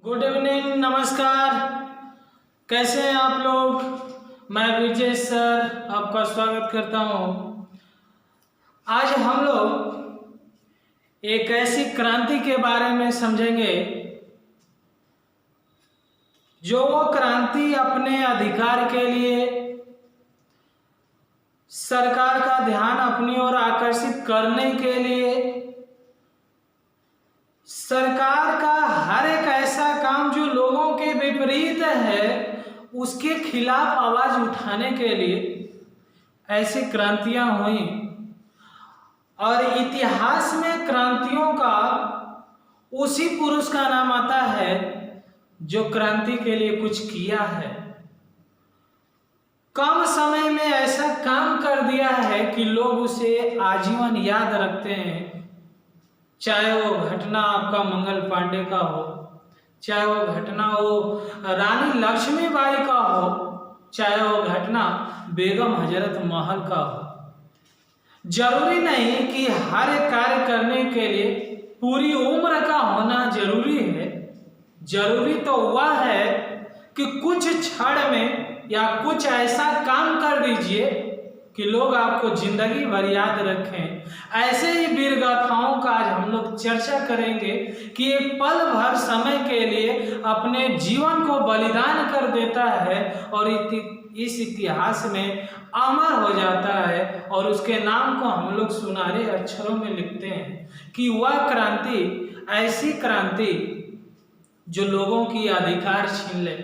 Good evening, नमस्कार। कैसे हैं आप लोग। मैं विजय सर आपका स्वागत करता हूं। आज हम लोग एक ऐसी क्रांति के बारे में समझेंगे जो वो क्रांति अपने अधिकार के लिए सरकार का ध्यान अपनी ओर आकर्षित करने के लिए सरकार का हर एक ऐसा काम जो लोगों के विपरीत है उसके खिलाफ आवाज उठाने के लिए ऐसी क्रांतियां हुई। और इतिहास में क्रांतियों का उसी पुरुष का नाम आता है जो क्रांति के लिए कुछ किया है, कम समय में ऐसा काम कर दिया है कि लोग उसे आजीवन याद रखते हैं। चाहे वो घटना आपका मंगल पांडे का हो, चाहे वो घटना हो रानी लक्ष्मीबाई का हो, चाहे वो घटना बेगम हजरत महल का हो। जरूरी नहीं कि हर एक कार्य करने के लिए पूरी उम्र का होना जरूरी है। जरूरी तो वह है कि कुछ क्षण में या कुछ ऐसा काम कर दीजिए कि लोग आपको जिंदगी भर याद रखें। ऐसे ही वीर गाथाओं का आज हम लोग चर्चा करेंगे कि एक पल भर समय के लिए अपने जीवन को बलिदान कर देता है और इस इतिहास में अमर हो जाता है और उसके नाम को हम लोग सुनहरे अक्षरों में लिखते हैं कि वह क्रांति, ऐसी क्रांति जो लोगों की अधिकार छीन ले,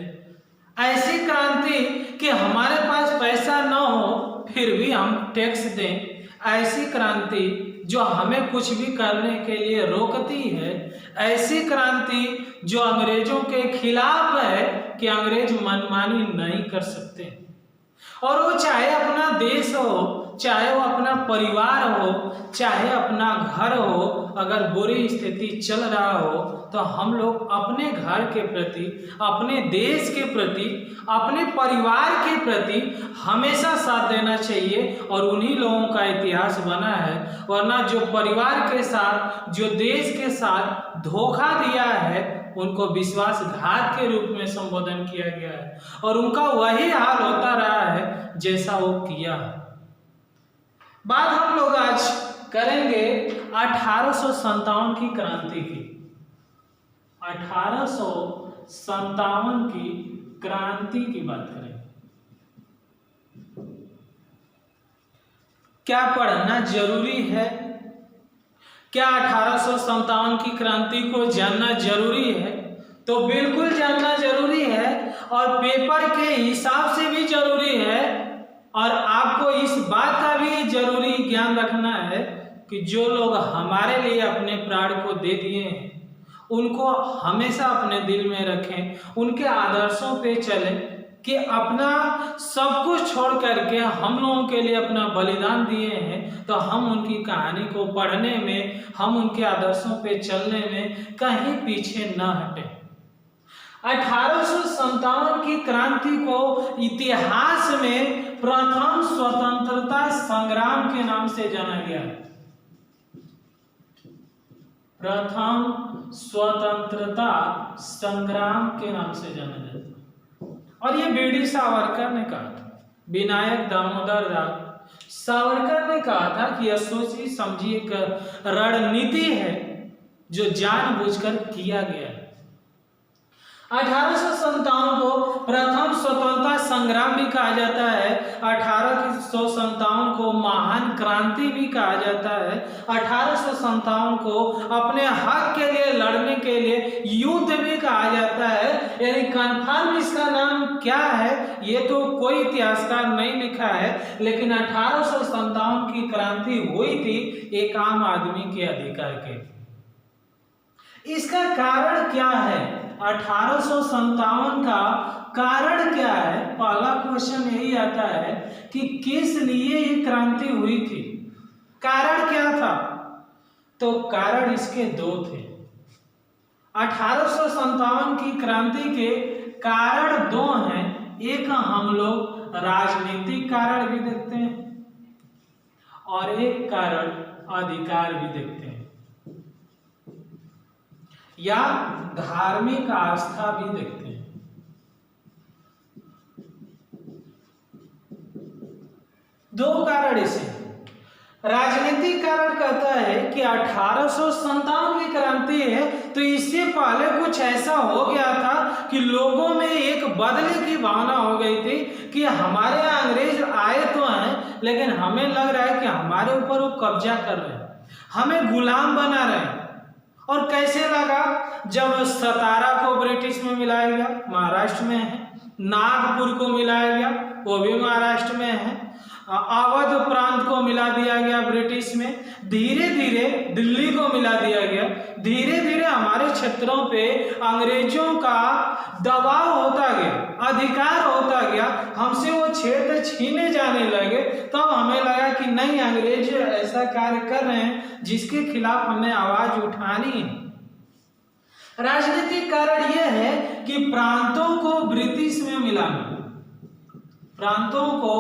ऐसी क्रांति कि हमारे पास पैसा न हो फिर भी हम टैक्स दें, ऐसी क्रांति जो हमें कुछ भी करने के लिए रोकती है, ऐसी क्रांति जो अंग्रेजों के खिलाफ है कि अंग्रेज मनमानी नहीं कर सकते। और वो चाहे अपना देश हो, चाहे वो अपना परिवार हो, चाहे अपना घर हो, अगर बुरी स्थिति चल रहा हो तो हम लोग अपने घर के प्रति, अपने देश के प्रति, अपने परिवार के प्रति हमेशा साथ देना चाहिए। और उन्हीं लोगों का इतिहास बना है। वरना जो परिवार के साथ, जो देश के साथ धोखा दिया है उनको विश्वासघात के रूप में संबोधन किया गया है और उनका वही हाल होता रहा है जैसा वो किया। बात हम लोग आज करेंगे 1857 की क्रांति की। 1857 की क्रांति की बात करेंगे। क्या पढ़ना जरूरी है? क्या 1857 की क्रांति को जानना जरूरी है? तो बिल्कुल जानना जरूरी है और पेपर के हिसाब से भी जरूरी है। और आपको इस बात का भी जरूरी ज्ञान रखना है कि जो लोग हमारे लिए अपने प्राण को दे दिए हैं उनको हमेशा अपने दिल में रखें, उनके आदर्शों पे चलें कि अपना सब कुछ छोड़ करके हम लोगों के लिए अपना बलिदान दिए हैं तो हम उनकी कहानी को पढ़ने में, हम उनके आदर्शों पे चलने में कहीं पीछे न हटें। 1857 की क्रांति को इतिहास में प्रथम स्वतंत्रता संग्राम के नाम से जाना गया। प्रथम स्वतंत्रता संग्राम के नाम से जाना जाता है। और ये बीडी सावरकर ने कहा था, विनायक दामोदर दास सावरकर ने कहा था कि यह सोची समझी एक रणनीति है जो जानबूझकर किया गया है। 1857 को प्रथम स्वतंत्रता संग्राम भी कहा जाता है। 1857 को महान क्रांति भी कहा जाता है। 1857 को अपने हक के लिए लड़ने के लिए युद्ध भी कहा जाता है। यानी कन्फर्म इसका नाम क्या है ये तो कोई इतिहासकार नहीं लिखा है, लेकिन 1857 की क्रांति हुई थी एक आम आदमी के अधिकार के। इसका कारण क्या है? 1857 का कारण क्या है? पहला क्वेश्चन यही आता है कि किस लिए ये क्रांति हुई थी, कारण क्या था? तो कारण इसके दो थे। 1857 की क्रांति के कारण दो हैं। एक हम लोग राजनीतिक कारण भी देखते हैं और एक कारण अधिकार भी देखते हैं। या धार्मिक आस्था भी देखते हैं। दो कारण इसे। राजनीतिक कारण कहता है कि 1857 की क्रांति है, तो इससे पहले कुछ ऐसा हो गया था कि लोगों में एक बदले की भावना हो गई थी कि हमारे यहाँ अंग्रेज आए तो हैं, लेकिन हमें लग रहा है कि हमारे ऊपर वो कब्जा कर रहे हैं, हमें गुलाम बना रहे हैं। और कैसे लगा? जब सतारा को ब्रिटिश में मिलाया गया, महाराष्ट्र में है, नागपुर को मिलाया गया, वो भी महाराष्ट्र में है, अवध प्रांत को मिला दिया गया ब्रिटिश में, धीरे धीरे दिल्ली को मिला दिया गया, धीरे धीरे हमारे क्षेत्रों पे अंग्रेजों का दबाव होता गया, अधिकार होता गया, हमसे वो क्षेत्र छीने जाने लगे। तब हमें लगा कि नहीं, अंग्रेज ऐसा कार्य कर रहे हैं जिसके खिलाफ हमें आवाज उठानी है। राजनीतिक कारण यह है कि प्रांतों को ब्रिटिश में मिलाना, प्रांतों को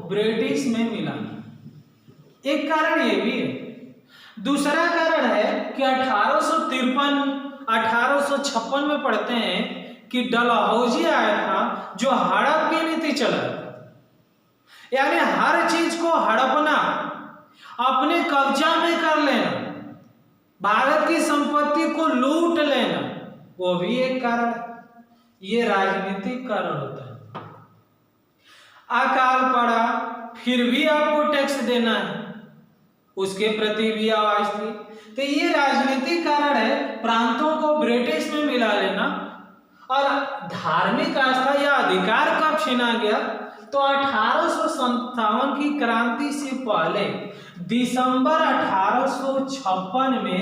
ब्रिटिश में मिलाना, एक कारण ये भी है। दूसरा कारण है कि 1853 1856 में पढ़ते हैं कि डलहौजी आया था जो हड़प की नीति चला था, यानी हर चीज को हड़पना, अपने कब्जा में कर लेना, भारत की संपत्ति को लूट लेना, वो भी एक कारण है। ये राजनीतिक कारण होता है। अकाल पड़ा, फिर भी आपको टैक्स देना है, उसके प्रति भी आवाज थी। तो ये राजनीतिक कारण है, प्रांतों को ब्रिटिश में मिला लेना। और धार्मिक आस्था या अधिकार कब छीना गया? तो 1857 की क्रांति से पहले दिसंबर 1856 में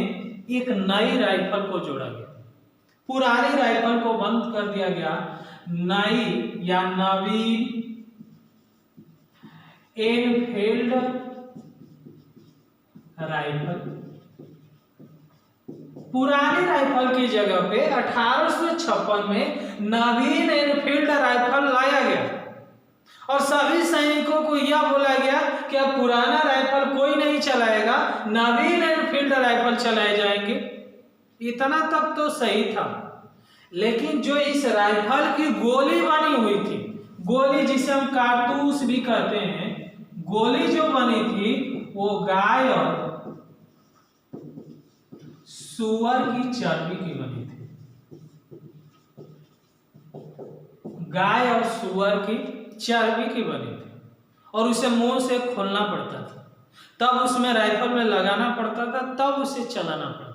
एक नई राइफल को जोड़ा गया, पुरानी राइफल को बंद कर दिया गया। नई या नवीन एनफील्ड राइफल, पुरानी राइफल की जगह पे 1856 में नवीन एनफील्ड राइफल लाया गया और सभी सैनिकों को यह बोला गया कि अब पुराना राइफल कोई नहीं चलाएगा, नवीन एनफील्ड राइफल चलाए जाएंगे। इतना तक तो सही था, लेकिन जो इस राइफल की गोली बनी हुई थी, गोली जिसे हम कारतूस भी कहते हैं, गोली जो बनी थी वो गाय और सुअर की चर्बी की बनी थी, गाय और सुअर की चर्बी की बनी थी, और उसे मुंह से खोलना पड़ता था, तब उसमें राइफल में लगाना पड़ता था, तब उसे चलाना पड़ता था।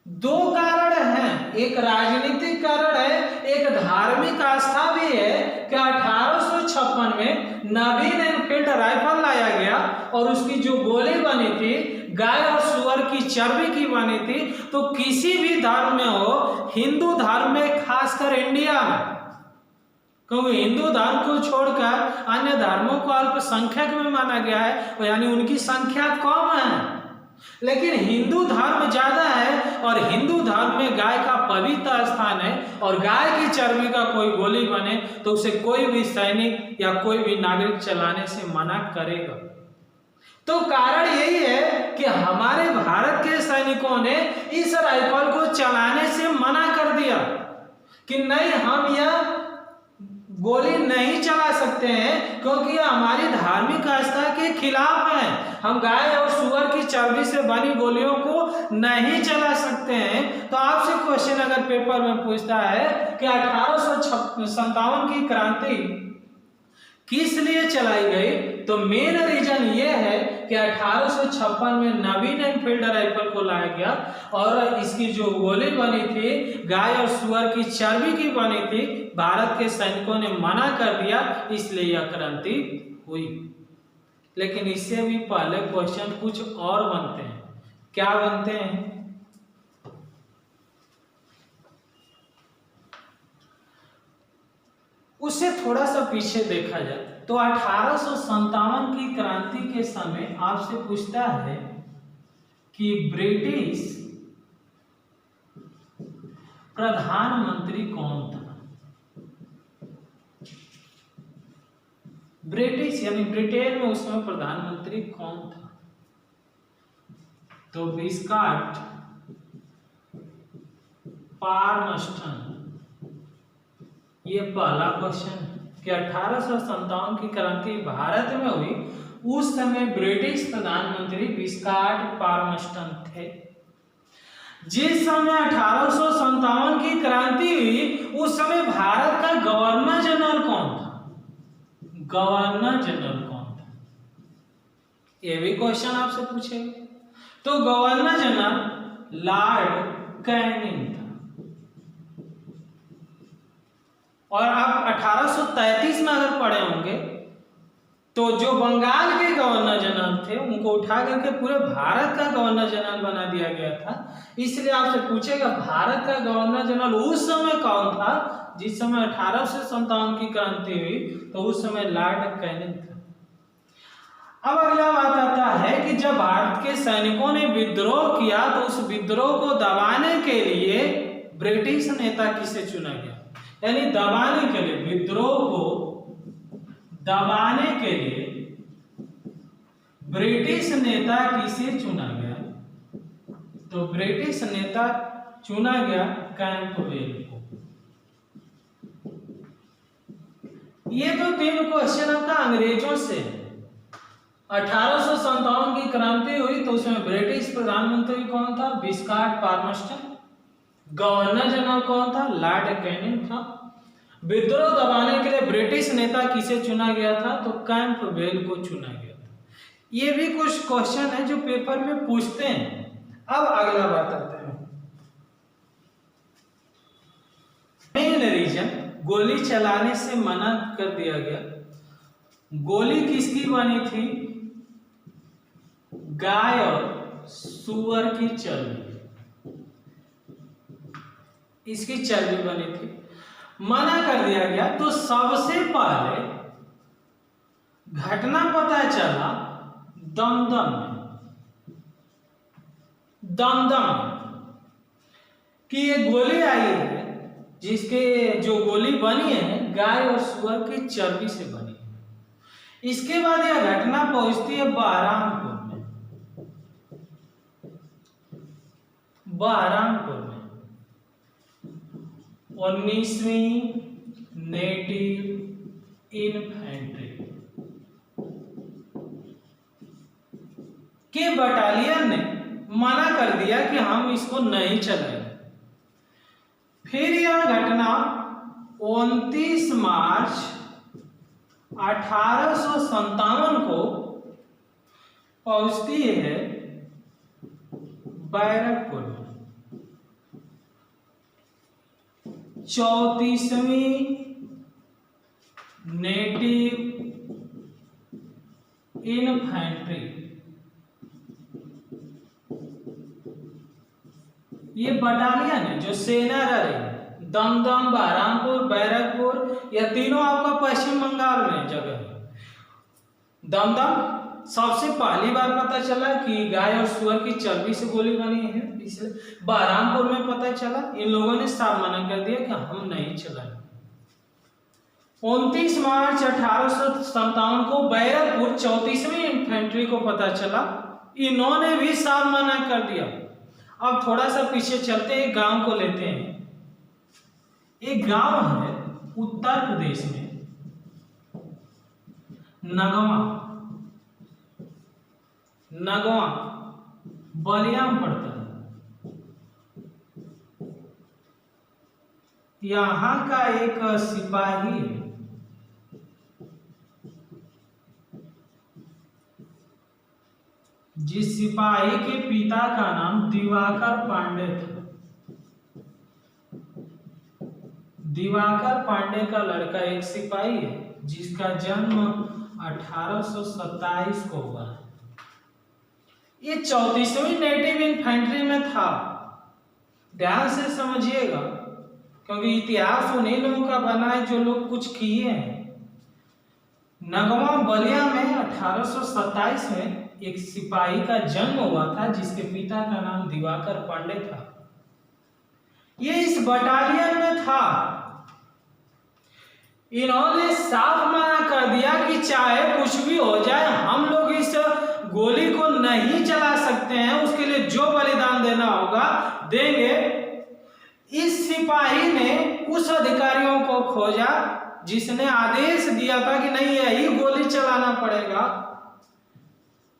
दो कारण हैं, एक राजनीतिक कारण है, एक धार्मिक आस्था भी है कि 1856 में नवीन एनफील्ड राइफल लाया गया और उसकी जो गोली बनी थी गाय और सुअर की चर्बी की बनी थी। तो किसी भी धर्म में हो, हिंदू धर्म में, खासकर इंडिया में, क्योंकि हिंदू धर्म को छोड़कर अन्य धर्मों को अल्पसंख्यक में माना गया है, यानी उनकी संख्या कम है, लेकिन हिंदू धर्म ज्यादा है और हिंदू धर्म में गाय का पवित्र स्थान है, और गाय की चर्बी का कोई गोली बने तो उसे कोई भी सैनिक या कोई भी नागरिक चलाने से मना करेगा। तो कारण यही है कि हमारे भारत के सैनिकों ने इस राइफल को चलाने से मना कर दिया कि नहीं, हम यह गोली नहीं चला सकते हैं क्योंकि यह हमारी धार्मिक आस्था के खिलाफ है, हम गाय और सुअर की चर्बी से बनी गोलियों को नहीं चला सकते हैं। तो आपसे क्वेश्चन अगर पेपर में पूछता है कि 1857 की क्रांति किस लिए चलाई गई, तो मेन रीजन ये है कि 1856 में नवीन एनफील्ड राइफल को लाया गया और इसकी जो गोली बनी थी गाय और सुअर की चर्बी की बनी थी, भारत के सैनिकों ने मना कर दिया, इसलिए यह क्रांति हुई। लेकिन इससे भी पहले क्वेश्चन कुछ और बनते हैं। क्या बनते हैं? उससे थोड़ा सा पीछे देखा जाए तो 1857 की क्रांति के समय आपसे पूछता है कि ब्रिटिश प्रधानमंत्री कौन था। ब्रिटिश यानी ब्रिटेन में उस समय प्रधानमंत्री कौन था? तो विस्कॉट पार्मस्टन। ये पहला क्वेश्चन कि 1857 की क्रांति भारत में हुई, उस समय ब्रिटिश प्रधानमंत्री विस्कॉट पार्मस्टन थे। जिस समय 1857 की क्रांति हुई उस समय भारत का गवर्नर जनरल कौन था? गवर्नर जनरल कौन था? ये भी क्वेश्चन आपसे पूछेगा। तो गवर्नर जनरल लॉर्ड कैनिंग था। और आप 1833 में अगर पढ़े होंगे तो जो बंगाल के गवर्नर जनरल थे उनको उठा करके पूरे भारत का गवर्नर जनरल बना दिया गया था। इसलिए आपसे पूछेगा भारत का गवर्नर जनरल उस समय कौन था? जिस समय 1857 की क्रांति हुई तो उस समय लॉर्ड कैनिंग था। अब अगला बात आता है कि जब भारत के सैनिकों ने विद्रोह किया तो उस विद्रोह को दबाने के लिए ब्रिटिश नेता किसे चुना गया? यानी दबाने के लिए, विद्रोह को दबाने के लिए ब्रिटिश नेता किसे चुना गया? तो ब्रिटिश नेता चुना गया कैंपबेल को। ये तो 3 क्वेश्चन आपका अंग्रेजों से। 1857 की क्रांति हुई तो उसमें ब्रिटिश प्रधानमंत्री कौन था? विस्कॉट पार्मस्टन। गवर्नर जनरल कौन था? लॉर्ड कैनिंग था। विद्रोह दबाने के लिए ब्रिटिश नेता किसे चुना गया था? तो कैंपबेल को चुना गया था। ये भी कुछ क्वेश्चन है जो पेपर में पूछते हैं। अब अगला बात आते हैं, मेन रीजन गोली चलाने से मना कर दिया गया। गोली किसकी बनी थी? गाय और सुअर की चर्बी, इसकी चर्बी बनी थी, मना कर दिया गया। तो सबसे पहले घटना पता चला दमदम कि ये गोली आई है, जिसके जो गोली बनी है गाय और सुअर की चर्बी से बनी है। इसके बाद यह घटना पहुंचती है बहरामपुर में 19वीं नेटिव इन्फेंट्री के बटालियन ने मना कर दिया कि हम इसको नहीं चलाएंगे। फिर यह घटना 29 मार्च 1857 को पहुंचती है बैरकपुर में। 34वीं नेटिव इन्फेंट्री, ये बटालियन है जो सेना रह रही है। दमदम, बहरामपुर, बैरकपुर, यह तीनों आपका पश्चिम बंगाल में जगह है। दमदम सबसे पहली बार पता चला कि गाय और सुअर की चर्बी से गोली बनी है, इसलिए बहरामपुर में पता चला। इन लोगों ने साफ मना कर दिया कि हम नहीं चलाएंगे। 29 मार्च 1857 को बैरकपुर 34वीं इन्फेंट्री को पता चला, इन्होंने भी साफ मना कर दिया। अब थोड़ा सा पीछे चलते हैं, गांव को लेते हैं। एक गांव है उत्तर प्रदेश में, नगवा बलिया में पड़ता है। यहां का एक सिपाही है, जिस सिपाही के पिता का नाम दिवाकर पांडे था। दिवाकर पांडे का लड़का एक सिपाही है जिसका जन्म 1827 को हुआ है। ये 34वीं नेटिव इन्फेंट्री में था। ध्यान से समझिएगा, क्योंकि इतिहास उन्हीं लोगों का बना है जो लोग कुछ किए हैं। नगवा बलिया में 1827 में एक सिपाही का जन्म हुआ था जिसके पिता का नाम दिवाकर पांडे था। ये इस बटालियन में था। इन्होंने साफ मना कर दिया कि चाहे कुछ भी हो जाए, हम लोग इस गोली को नहीं चला सकते हैं, उसके लिए जो बलिदान देना होगा देंगे। इस सिपाही ने उस अधिकारियों को खोजा जिसने आदेश दिया था कि नहीं यही गोली चलाना पड़ेगा।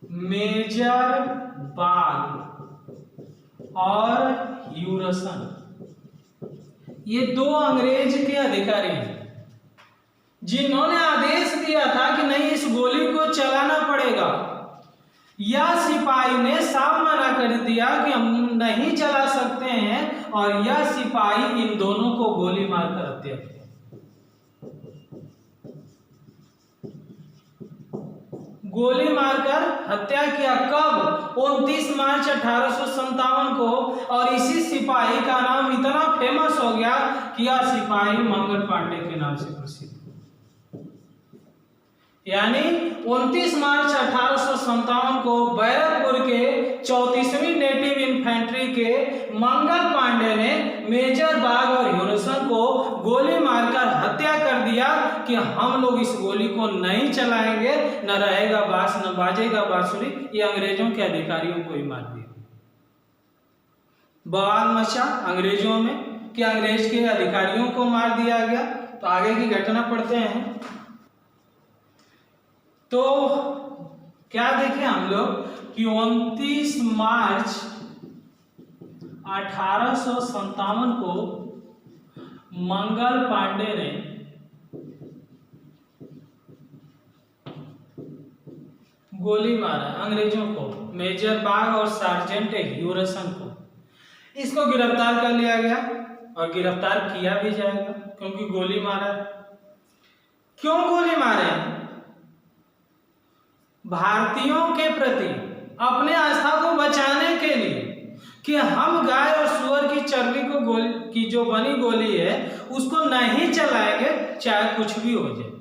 मेजर बाग और ह्यूरसन, ये दो अंग्रेज के अधिकारी हैं जिन्होंने आदेश दिया था कि नहीं इस गोली को चलाना पड़ेगा। यह सिपाही ने साफ मना कर दिया कि हम नहीं चला सकते हैं, और यह सिपाही इन दोनों को गोली मारकर हत्या किया। गोली मारकर हत्या किया। कब? 29 मार्च 1857 को। और इसी सिपाही का नाम इतना फेमस हो गया कि यह सिपाही मंगल पांडे के नाम से प्रसिद्ध। यानी 29 मार्च 1857 को बैरकपुर के 34वीं नेटिव इन्फेंट्री के मंगल पांडे ने मेजर बाग और ह्यूरसन को गोली मारकर हत्या कर दिया कि हम लोग इस गोली को नहीं चलाएंगे, न रहेगा बांस न बाजेगा बांसुरी। ये अंग्रेजों के अधिकारियों को ही मार दिया। बवाल मचा अंग्रेजों में कि अंग्रेज के अधिकारियों को मार दिया गया। तो आगे की घटना पढ़ते हैं। तो क्या देखें हम लोग कि 29 मार्च 1857 को मंगल पांडे ने गोली मारा अंग्रेजों को, मेजर बाग और सार्जेंट ह्यूरसन को। इसको गिरफ्तार कर लिया गया और गिरफ्तार किया भी जाएगा क्योंकि गोली मारा। क्यों गोली मारे? भारतीयों के प्रति अपने आस्था को बचाने के लिए कि हम गाय और सुअर की चर्बी को गोली की जो बनी गोली है उसको नहीं चलाएंगे चाहे कुछ भी हो जाए।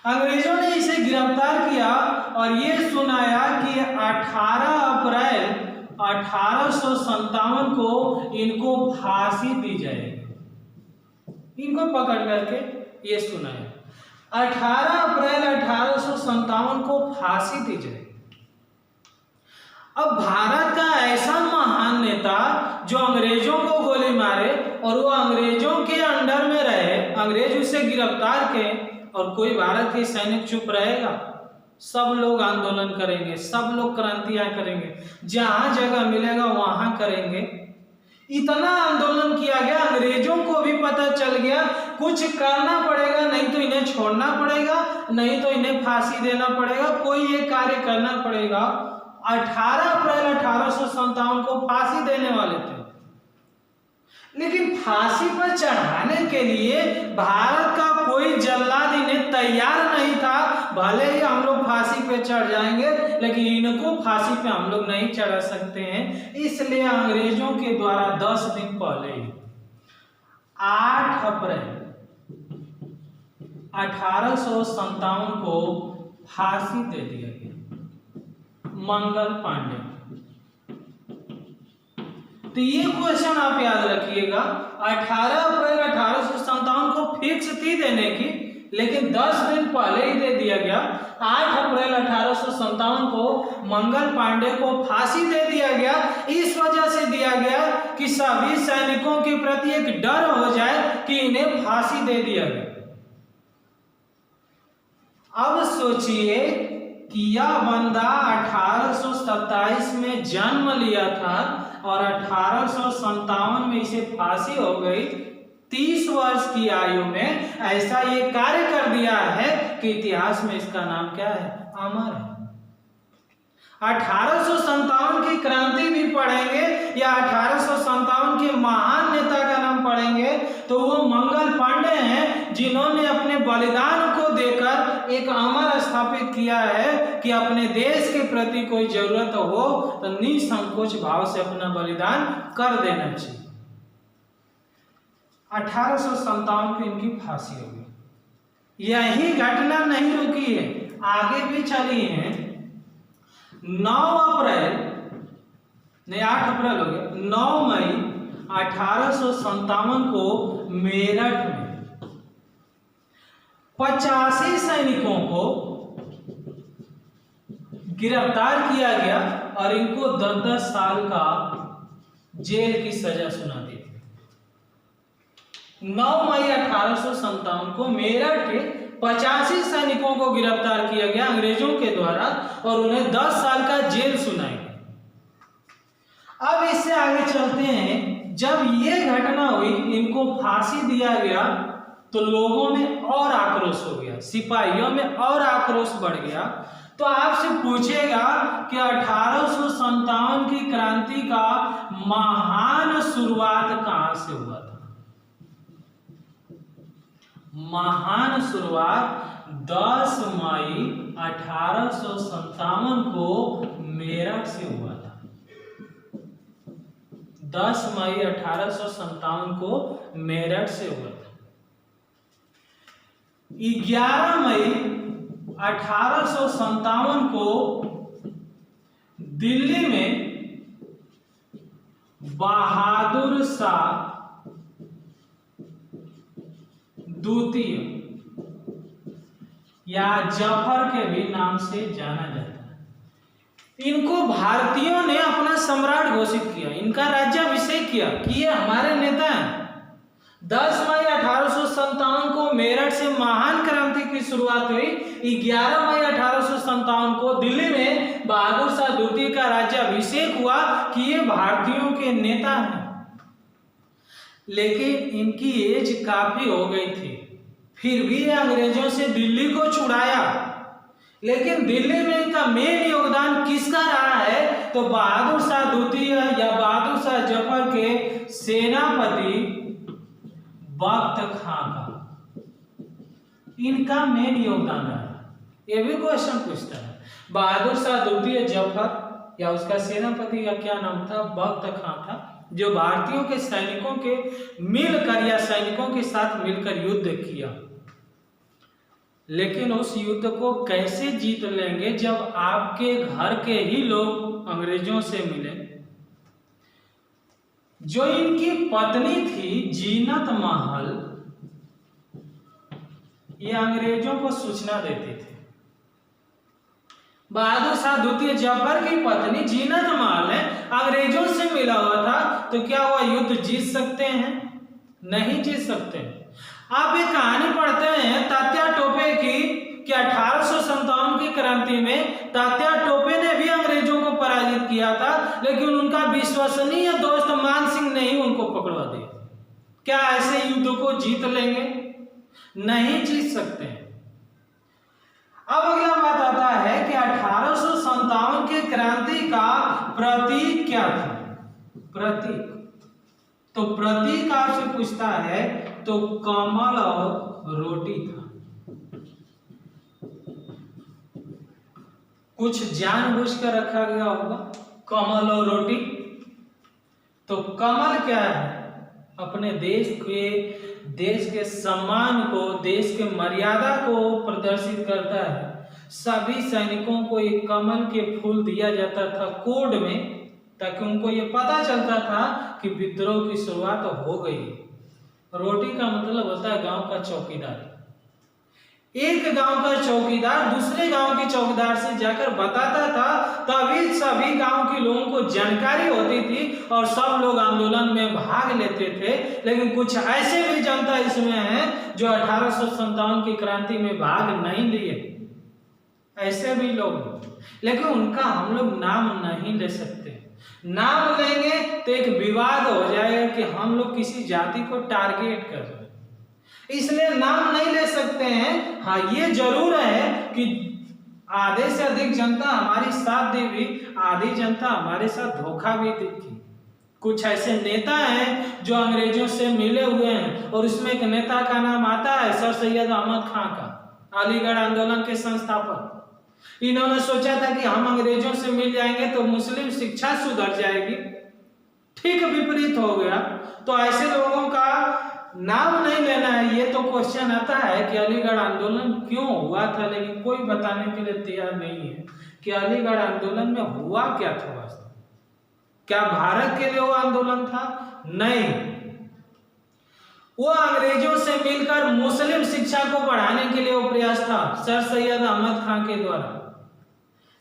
अंग्रेजों ने इसे गिरफ्तार किया और ये सुनाया कि 18 अप्रैल 1857 को इनको फांसी दी जाएगी। इनको पकड़ करके ये सुनाया 18 अप्रैल 1857 को फांसी दी जाएगी। अब भारत का ऐसा महान नेता जो अंग्रेजों को गोली मारे और वो अंग्रेजों के अंडर में रहे, अंग्रेज उसे गिरफ्तार के, और कोई भारत के सैनिक चुप रहेगा? सब लोग आंदोलन करेंगे, सब लोग क्रांतियां करेंगे, जहां जगह मिलेगा वहां करेंगे। इतना आंदोलन किया गया, अंग्रेजों को भी पता चल गया कुछ करना पड़ेगा, नहीं तो इन्हें छोड़ना पड़ेगा, नहीं तो इन्हें फांसी देना पड़ेगा, कोई ये कार्य करना पड़ेगा। 18 अप्रैल 1857 को फांसी देने वाले थे, लेकिन फांसी पर चढ़ाने के लिए भारत का कोई जल्लाद इन्हें तैयार नहीं था। भले ही हम लोग फांसी पे चढ़ जाएंगे लेकिन इनको फांसी पे हम लोग नहीं चढ़ा सकते हैं। इसलिए अंग्रेजों के द्वारा 10 दिन पहले 8 अप्रैल 1857 को फांसी दे दिया गया मंगल पांडे। तो ये क्वेश्चन आप याद रखिएगा, 18 अप्रैल 1857 को फिक्स थी देने की, लेकिन 10 दिन पहले ही दे दिया गया। 8 अप्रैल 1857 को मंगल पांडे को फांसी दे दिया गया। इस वजह से दिया गया कि सभी सैनिकों के प्रति एक डर हो जाए कि इन्हें फांसी दे दिया गया। अब सोचिए कि यह बंदा 1827 में जन्म लिया था और 1857 में इसे फांसी हो गई। 30 वर्ष की आयु में ऐसा ये कार्य कर दिया है कि इतिहास में इसका नाम क्या है? अमर है। 1857 की क्रांति भी पढ़ेंगे या 1857 के महान नेता का नाम पढ़ेंगे तो वो मंगल पांडे हैं जिन्होंने अपने बलिदान को देकर एक अमर स्थापित किया है कि अपने देश के प्रति कोई जरूरत हो तो निसंकोच भाव से अपना बलिदान कर देना चाहिए। 1857 को इनकी फांसी हो गई। यही घटना नहीं रुकी है, आगे भी चली है। 9 अप्रैल नहीं 8 अप्रैल हो गया, 9 मई 1857 को मेरठ में 85 सैनिकों को गिरफ्तार किया गया और इनको 10-10 साल का जेल की सजा सुना दी। 9 मई 1857 को मेरठ के 85 सैनिकों को गिरफ्तार किया गया अंग्रेजों के द्वारा और उन्हें 10 साल का जेल सुनाई गई। अब इससे आगे चलते हैं। जब ये घटना हुई, इनको फांसी दिया गया, तो लोगों में और आक्रोश हो गया, सिपाहियों में और आक्रोश बढ़ गया। तो आपसे पूछेगा कि 1857 की क्रांति का महान शुरुआत कहां से हुआ था? महान शुरुआत 10 मई 1857 को मेरठ से हुआ था। 10 मई 1857 को मेरठ से हुआ था। 11 मई 1857 को दिल्ली में बहादुर शाह द्वितीय या जफर के भी नाम से जाना जाता है, इनको भारतीयों ने अपना सम्राट घोषित किया, इनका राज्याभिषेक किया कि ये हमारे नेता हैं। 10 मई 1857 को मेरठ से महान क्रांति की शुरुआत हुई। 11 मई 1857 को दिल्ली में बहादुर शाह द्वितीय का राज्याभिषेक हुआ कि ये भारतीयों के नेता हैं। लेकिन इनकी एज काफी हो गई थी, फिर भी अंग्रेजों से दिल्ली को छुड़ाया। लेकिन दिल्ली में इनका मेन योगदान किसका रहा है? तो बहादुर शाह द्वितीय या बहादुर शाह जफर के सेनापति बख्त खां का इनका मेन योगदान रहा। ये भी क्वेश्चन पूछता है, बहादुर शाह द्वितीय जफर या उसका सेनापति का क्या नाम था? बख्त खां था, जो भारतीयों के सैनिकों के मिलकर या सैनिकों के साथ मिलकर युद्ध किया। लेकिन उस युद्ध को कैसे जीत लेंगे जब आपके घर के ही लोग अंग्रेजों से मिले? जो इनकी पत्नी थी जीनत महल, ये अंग्रेजों को सूचना देती थी। बहादुर शाह द्वितीय जफर की पत्नी जीनत महल है, अंग्रेजों से मिला हुआ था, तो क्या वह युद्ध जीत सकते हैं? नहीं जीत सकते। आप एक कहानी पढ़ते हैं तात्या टोपे की कि 1857 की क्रांति में तात्या टोपे ने भी अंग्रेजों को पराजित किया था, लेकिन उनका विश्वसनीय दोस्त मान सिंह ने ही उनको पकड़वा दिया। क्या ऐसे युद्ध को जीत लेंगे? नहीं जीत सकते। अब अगला बात आता है कि 1857 की क्रांति का प्रतीक क्या था? प्रतीक, तो प्रतीक आपसे पूछता है तो कमल और रोटी था। कुछ जानबूझकर रखा गया होगा कमल और रोटी। तो कमल क्या है? अपने देश के सम्मान को, देश के मर्यादा को प्रदर्शित करता है। सभी सैनिकों को एक कमल के फूल दिया जाता था कोड में, ताकि उनको ये पता चलता था कि विद्रोह की शुरुआत हो गई। रोटी का मतलब होता है गांव का चौकीदार। एक गांव का चौकीदार दूसरे गांव के चौकीदार से जाकर बताता था, तभी सभी गांव के लोगों को जानकारी होती थी और सब लोग आंदोलन में भाग लेते थे। लेकिन कुछ ऐसे भी जनता इसमें है जो 1857 की क्रांति में भाग नहीं लिए, ऐसे भी लोग, लेकिन उनका हम लोग नाम नहीं ले सकते। नाम लेंगे तो एक विवाद हो जाएगा कि हम लोग किसी जाति को टारगेट कर रहे हैं, इसलिए नाम नहीं ले सकते हैं। हाँ, ये जरूर है कि आधे से अधिक जनता हमारी साथ देगी, आधी जनता हमारे साथ धोखा भी देगी। कुछ ऐसे नेता हैं जो अंग्रेजों से मिले हुए हैं, और उसमें एक नेता का नाम आता है सर सैयद अहमद खां का, अलीगढ़ आंदोलन के संस्थापक। इन्होंने सोचा था कि हम अंग्रेजों से मिल जाएंगे तो मुस्लिम शिक्षा सुधर जाएगी, ठीक विपरीत हो गया। तो ऐसे लोगों का नाम नहीं लेना है। ये तो क्वेश्चन आता है कि अलीगढ़ आंदोलन क्यों हुआ था, लेकिन कोई बताने के लिए तैयार नहीं है कि अलीगढ़ आंदोलन में हुआ क्या था वास्तव। क्या भारत के लिए वो आंदोलन था? नहीं, वो अंग्रेजों से मिलकर मुस्लिम शिक्षा को बढ़ाने के लिए वो प्रयास था सर सैयद अहमद खां के द्वारा।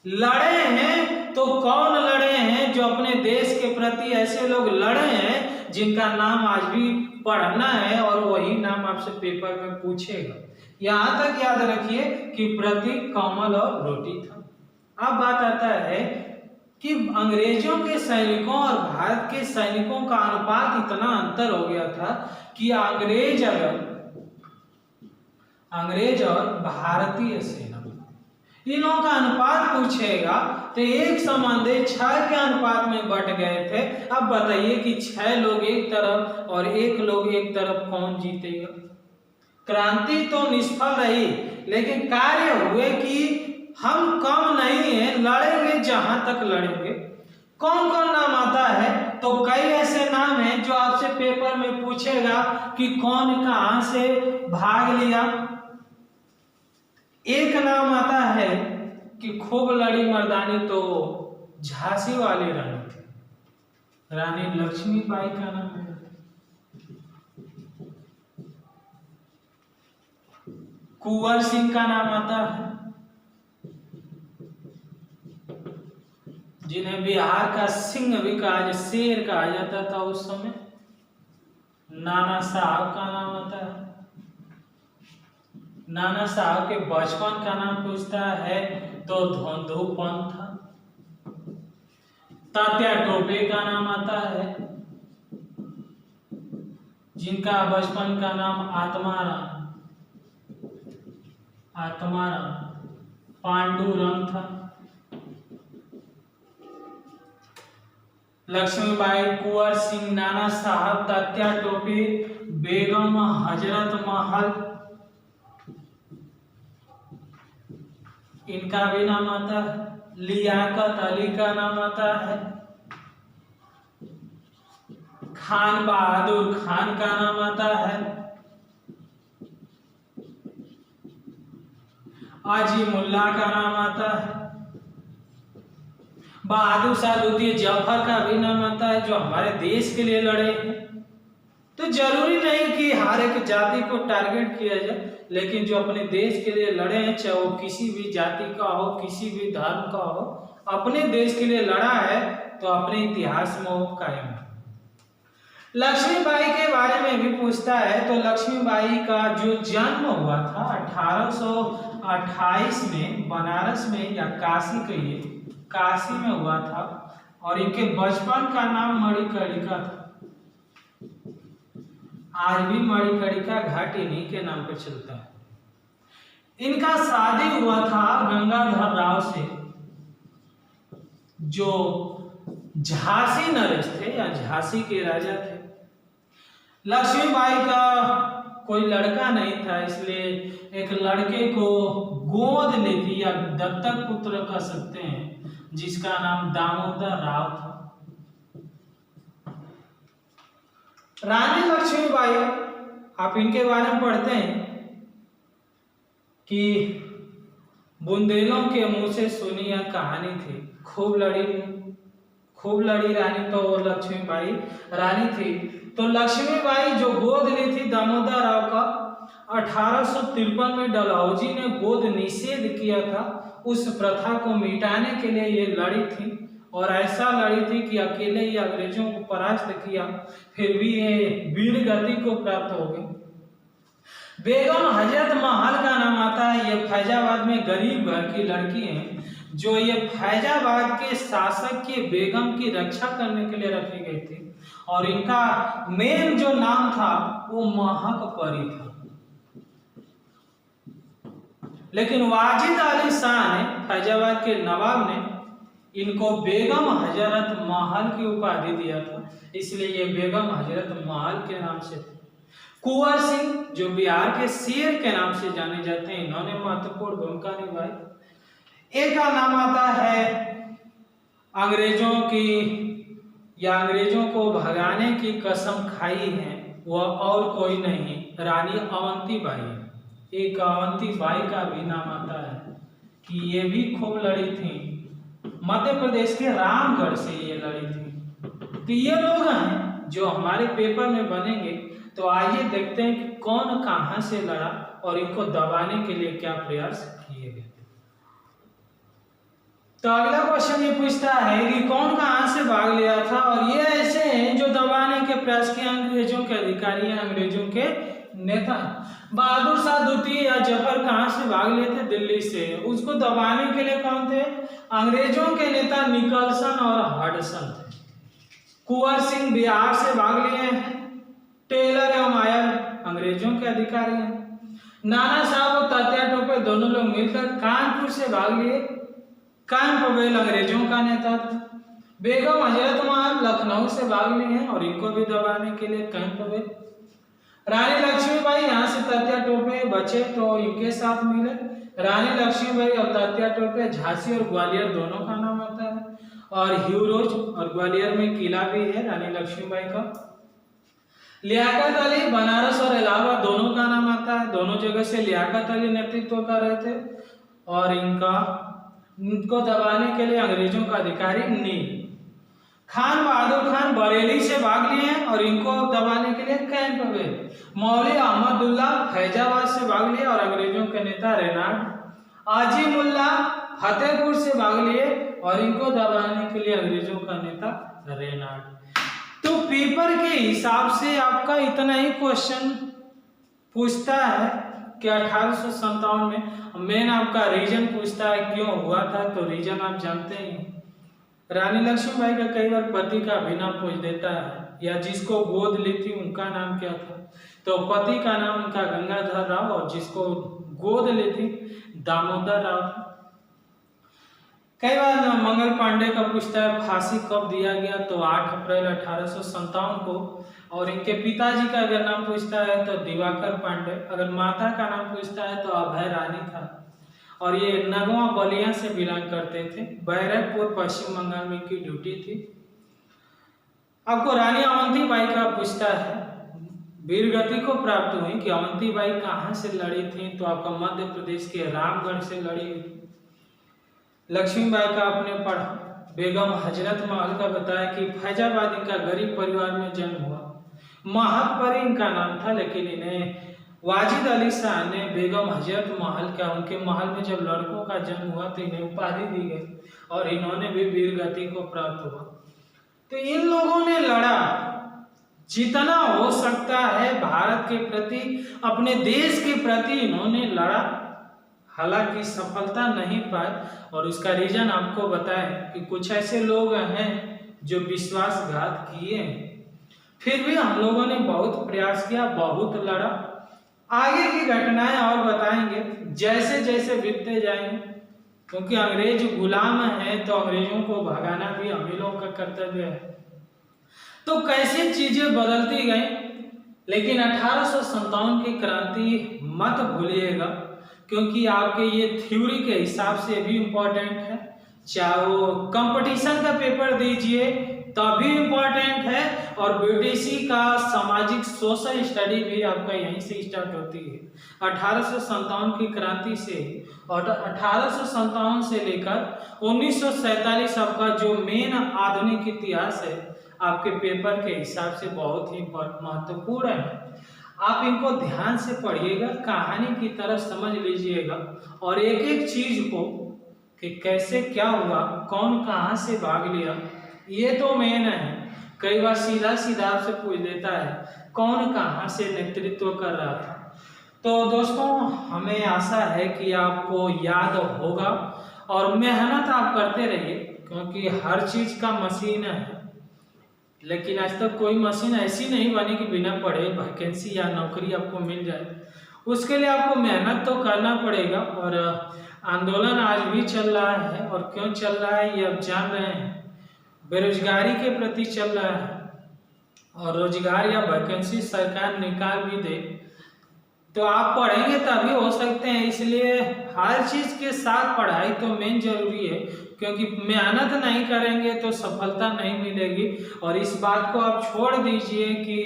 लड़े हैं तो कौन लड़े हैं? जो अपने देश के प्रति ऐसे लोग लड़े हैं जिनका नाम आज भी पढ़ना है और वही नाम आपसे पेपर में पूछेगा। यहां तक याद रखिए कि प्रतीक, कमल और रोटी था। अब बात आता है कि अंग्रेजों के सैनिकों और भारत के सैनिकों का अनुपात इतना अंतर हो गया था कि अंग्रेज और भारतीय सेना इन लोगों का अनुपात पूछेगा तो 1:6 के अनुपात में बट गए थे। अब बताइए कि 6 लोग एक तरफ और 1 लोग एक तरफ, कौन जीतेगा? क्रांति तो निष्फल रही, लेकिन कार्य हुए कि हम कम नहीं है, लड़ेंगे जहां तक लड़ेंगे। कौन कौन नाम आता है? तो कई ऐसे नाम हैं जो आपसे पेपर में पूछेगा कि कौन कहां से भाग लिया। एक नाम आता है कि खूब लड़ी मर्दानी तो झांसी वाली रानी थी, रानी लक्ष्मीबाई का नाम है। कुंवर सिंह का नाम आता है, जिन्हें बिहार का सिंह भी कहा, शेर कहा जाता था उस समय। नाना साहब का नाम आता है। नाना साहब के बचपन का नाम पूछता है तो धोंधू पंत था। तात्या टोपे का नाम आता है, जिनका बचपन का नाम आत्माराम पांडुरंग था। लक्ष्मीबाई, कुंवर सिंह, नाना साहब, तात्या टोपे, बेगम हजरत महल, इनका भी नाम आता है। लियाकत अली का नाम आता है। खान बहादुर खान का नाम आता है। अजीमुल्लाह का नाम आता है। बहादुर शाह द्वितीय जफर का भी नाम आता है, जो हमारे देश के लिए लड़े हैं। तो जरूरी नहीं कि हर एक जाति को टारगेट किया जाए, लेकिन जो अपने देश के लिए लड़े हैं, चाहे वो किसी भी जाति का हो, किसी भी धर्म का हो, अपने देश के लिए लड़ा है तो अपने इतिहास में वो कायम है। लक्ष्मीबाई के बारे में भी पूछता है तो लक्ष्मीबाई का जो जन्म हुआ था 1828 में बनारस में, या काशी कहिए, काशी में हुआ था, और इनके बचपन का नाम मणिकर्णिका था। आज भी मणिकर्णिका घाट इन्हीं के नाम पर चलता है। इनका शादी हुआ था गंगाधर राव से, जो झांसी नरेश थे या झांसी के राजा थे। लक्ष्मीबाई का कोई लड़का नहीं था, इसलिए एक लड़के को गोद ली थी, या दत्तक पुत्र कह सकते हैं, जिसका नाम दामोदर राव था। रानी लक्ष्मीबाई, आप इनके बारे में पढ़ते हैं कि बुंदेलों के मुंह से सुनी यह कहानी थी, खूब लड़ी रानी तो लक्ष्मीबाई रानी थी। तो लक्ष्मीबाई जो गोद ली थी दामोदर राव का, 1853 में डलहौजी ने गोद निषेध किया था। उस प्रथा को मिटाने के लिए ये लड़ी थी, और ऐसा लड़ी थी कि अकेले ही अंग्रेजों को परास्त किया, फिर भी ये वीर गति को प्राप्त हो गई। बेगम हजरत महल का नाम आता है। ये फैजाबाद में गरीब घर की लड़की है, जो ये फैजाबाद के शासक की बेगम की रक्षा करने के लिए रखी गई थी, और इनका मेन जो नाम था वो महक परी था। लेकिन वाजिद अली शाह ने, फैजाबाद के नवाब ने, इनको बेगम हजरत महल की उपाधि दिया था, इसलिए ये बेगम हजरत महल के नाम से थे। कुंवर सिंह, जो बिहार के शेर के नाम से जाने जाते हैं, इन्होंने महत्वपूर्ण भूमिका निभाई। एक का नाम आता है अंग्रेजों को भगाने की कसम खाई है, वह और कोई नहीं, रानी अवंतीबाई। एक अवंतीबाई का भी नाम आता है कि ये भी खूब लड़ी थी, मध्य प्रदेश के रामगढ़ से ये लड़ी थी। तो ये लोग हैं जो हमारे पेपर में बनेंगे। तो आइए देखते हैं कि कौन कहां से लड़ा और इनको दबाने के लिए क्या प्रयास किए गए। तो अगला क्वेश्चन ये पूछता है कि कौन कहां से भाग लिया था, और ये ऐसे हैं जो दबाने के प्रयास किए अंग्रेजों के अधिकारी हैं, अंग्रेजों के नेता। बहादुर शाह द्वितीय या जफर कहां से भाग लिए थे? दिल्ली से। उसको दबाने के लिए कौन थे? अंग्रेजों के नेता निकलसन और हडसन थे। कुंवर सिंह बिहार से भाग लिए हैं। टेलर एवं आयर अंग्रेजों के अधिकारी हैं। नाना साहब और तात्या टोपे दोनों लोग मिलकर कानपुर से भाग लिए। कैंप बेल अंग्रेजों का नेता था। बेगम हजरत महल लखनऊ से भाग लिए हैं और इनको भी दबाने के लिए कैंप बेल। रानी लक्ष्मीबाई यहाँ से तात्या टोपे बचे तो इनके साथ मिले। रानी लक्ष्मीबाई और तात्या टोपे झांसी और ग्वालियर दोनों का नाम आता है, और ह्यूरोज और ग्वालियर में किला भी है रानी लक्ष्मीबाई का। लियाकत अली बनारस और इलाहाबाद दोनों का नाम आता है, दोनों जगह से लियाकत अली नेतृत्व कर रहे थे, और इनको दबाने के लिए अंग्रेजों का अधिकारी नील। खान बहादुर खान बरेली से भाग लिए हैं और इनको दबाने के लिए कैंप में। मौलवी अहमदुल्ला फैजाबाद से भाग लिए और अंग्रेजों के नेता रेनाड। आजिमुल्ला फतेहपुर से भाग लिए और इनको दबाने के लिए अंग्रेजों का नेता रेनाड। तो पेपर के हिसाब से आपका इतना ही क्वेश्चन पूछता है कि 1857 में मेन आपका रीजन पूछता है क्यों हुआ था, तो रीजन आप जानते ही। रानी लक्ष्मीबाई का कई बार पति का अभिनाम पूछ देता है, या जिसको गोद ली थी उनका नाम क्या था, तो पति का नाम उनका गंगाधर राव और जिसको गोद ली थी दामोदर राव। कई बार मंगल पांडे का पूछता है फांसी कब दिया गया, तो 8 अप्रैल 1857 को, और इनके पिताजी का अगर नाम पूछता है तो दिवाकर पांडे, अगर माता का नाम पूछता है तो अभय रानी था, और ये नगवा बलिया से बिलोंग करते थे। बैरकपुर पश्चिम बंगाल में इनकी ड्यूटी थी। आपको रानी अवंतीबाई का पूछता है वीरगति को प्राप्त हुई कि अवंतीबाई कहाँ से लड़ी थी, तो आपका मध्य प्रदेश के रामगढ़ से लड़ी हुई थी। लक्ष्मीबाई का आपने पढ़ा। बेगम हजरत महल का बताया कि फैजाबाद इनका गरीब परिवार में जन्म हुआ। महतपरी इनका नाम था, लेकिन इन्हें वाजिद अली शाह ने बेगम हजरत महल का, उनके महल में जब लड़कों का जन्म हुआ तो इन्हें उपाधि दी गई और इन्होंने भी वीरगति को प्राप्त हुआ। तो इन लोगों ने लड़ा जितना हो सकता है भारत के प्रति, अपने देश के प्रति इन्होंने लड़ा, हालांकि सफलता नहीं पाए, और उसका रीजन आपको बताएं कि कुछ ऐसे लोग हैं जो विश्वासघात किए हैं। फिर भी हम लोगों ने बहुत प्रयास किया, बहुत लड़ा। आगे की घटनाएं और बताएंगे जैसे जैसे बीतते जाएंगे, क्योंकि अंग्रेज गुलाम हैं तो अंग्रेजों को भगाना भी हम ही लोग का कर्तव्य है। तो कैसे चीजें बदलती गई, लेकिन 1857 की क्रांति मत भूलिएगा, क्योंकि आपके ये थ्योरी के हिसाब से भी इम्पोर्टेंट है। चाहे वो कंपटीशन का पेपर दीजिए तभी इम्पोर्टेंट है, और बीटीसी का सामाजिक सोशल स्टडी भी आपका यहीं से स्टार्ट होती है 1857 की क्रांति से। और 1857 से लेकर 1947 आपका जो मेन आधुनिक इतिहास है आपके पेपर के हिसाब से बहुत ही महत्वपूर्ण है। आप इनको ध्यान से पढ़िएगा, कहानी की तरह समझ लीजिएगा, और एक एक चीज को कि कैसे क्या हुआ, कौन कहां से भाग लिया, ये तो मेन है। कई बार सीधा सीधा आपसे पूछ देता है कौन कहां से नेतृत्व कर रहा था। तो दोस्तों, हमें आशा है कि आपको याद होगा, और मेहनत आप करते रहिए, क्योंकि हर चीज का मशीन है, लेकिन आज तक कोई मशीन ऐसी नहीं बनी कि बिना पढ़े वैकेंसी या नौकरी आपको मिल जाए। उसके लिए आपको मेहनत तो करना पड़ेगा, और आंदोलन आज भी चल रहा है, और क्यों चल रहा है ये आप जान रहे हैं। बेरोजगारी के प्रति चल रहा है, और रोजगार या वैकेंसी सरकार निकाल भी दे तो आप पढ़ेंगे तभी हो सकते हैं। इसलिए हर चीज के साथ पढ़ाई तो मेन जरूरी है, क्योंकि मेहनत नहीं करेंगे तो सफलता नहीं मिलेगी। और इस बात को आप छोड़ दीजिए कि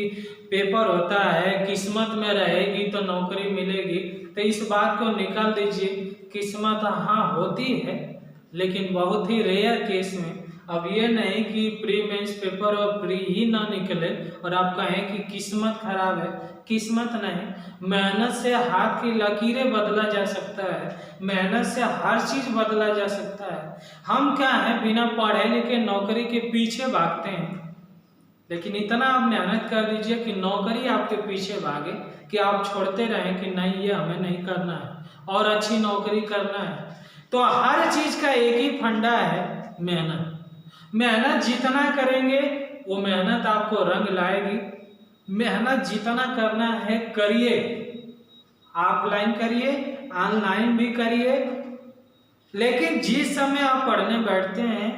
पेपर होता है, किस्मत में रहेगी तो नौकरी मिलेगी, तो इस बात को निकाल दीजिए। किस्मत हाँ होती है, लेकिन बहुत ही रेयर केस में अब ये नहीं कि प्री मेंस पेपर और प्री ही ना निकले और आप कहें कि किस्मत खराब है। किस्मत नहीं, मेहनत से हाथ की लकीरें बदला जा सकता है, मेहनत से हर चीज बदला जा सकता है। हम क्या है, बिना पढ़े लिखे नौकरी के पीछे भागते हैं, लेकिन इतना आप मेहनत कर दीजिए कि नौकरी आपके पीछे भागे, कि आप छोड़ते रहें कि नहीं ये हमें नहीं करना है और अच्छी नौकरी करना है। तो हर चीज का एक ही फंडा है, मेहनत। मेहनत जितना करेंगे वो मेहनत आपको रंग लाएगी। मेहनत जितना करना है करिए, ऑफलाइन करिए, ऑनलाइन भी करिए, लेकिन जिस समय आप पढ़ने बैठते हैं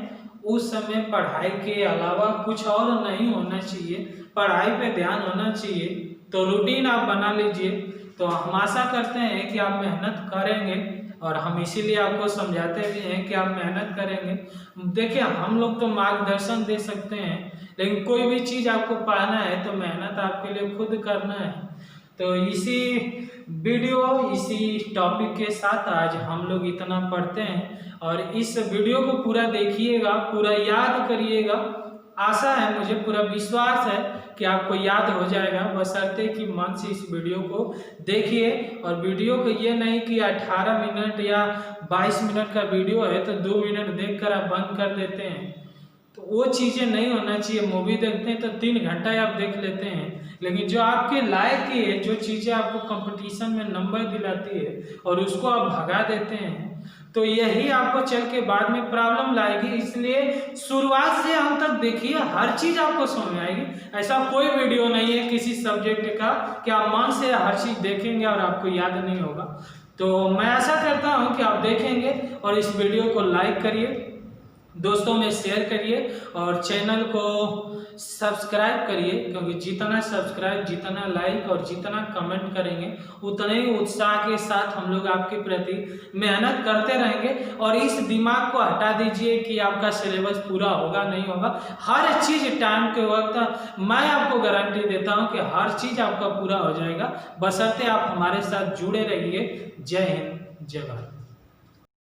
उस समय पढ़ाई के अलावा कुछ और नहीं होना चाहिए, पढ़ाई पे ध्यान होना चाहिए। तो रूटीन आप बना लीजिए। तो हम आशा करते हैं कि आप मेहनत करेंगे और हम इसीलिए आपको समझाते भी हैं कि आप मेहनत करेंगे। देखिए, हम लोग तो मार्गदर्शन दे सकते हैं, लेकिन कोई भी चीज़ आपको पाना है तो मेहनत आपके लिए खुद करना है। तो इसी वीडियो, इसी टॉपिक के साथ आज हम लोग इतना पढ़ते हैं और इस वीडियो को पूरा देखिएगा, पूरा याद करिएगा। आशा है, मुझे पूरा विश्वास है कि आपको याद हो जाएगा, बशर्ते कि मन से इस वीडियो को देखिए। और वीडियो को ये नहीं कि 18 मिनट या 22 मिनट का वीडियो है तो 2 मिनट देखकर आप बंद कर देते हैं, तो वो चीज़ें नहीं होना चाहिए। मूवी देखते हैं तो 3 घंटा आप देख लेते हैं, लेकिन जो आपके लायक की है, जो चीज़ें आपको कंपटीशन में नंबर दिलाती है और उसको आप भगा देते हैं, तो यही आपको चल के बाद में प्रॉब्लम लाएगी। इसलिए शुरुआत से अंत तक देखिए, हर चीज़ आपको समझ में आएगी। ऐसा कोई वीडियो नहीं है किसी सब्जेक्ट का कि आप मन से हर चीज़ देखेंगे और आपको याद नहीं होगा। तो मैं आशा करता हूँ कि आप देखेंगे और इस वीडियो को लाइक करिए, दोस्तों में शेयर करिए और चैनल को सब्सक्राइब करिए, क्योंकि जितना सब्सक्राइब, जितना लाइक और जितना कमेंट करेंगे उतने ही उत्साह के साथ हम लोग आपके प्रति मेहनत करते रहेंगे। और इस दिमाग को हटा दीजिए कि आपका सिलेबस पूरा होगा नहीं होगा। हर चीज़ टाइम के वक्त मैं आपको गारंटी देता हूं कि हर चीज़ आपका पूरा हो जाएगा, बशर्ते आप हमारे साथ जुड़े रहिए। जय हिंद, जय भारत।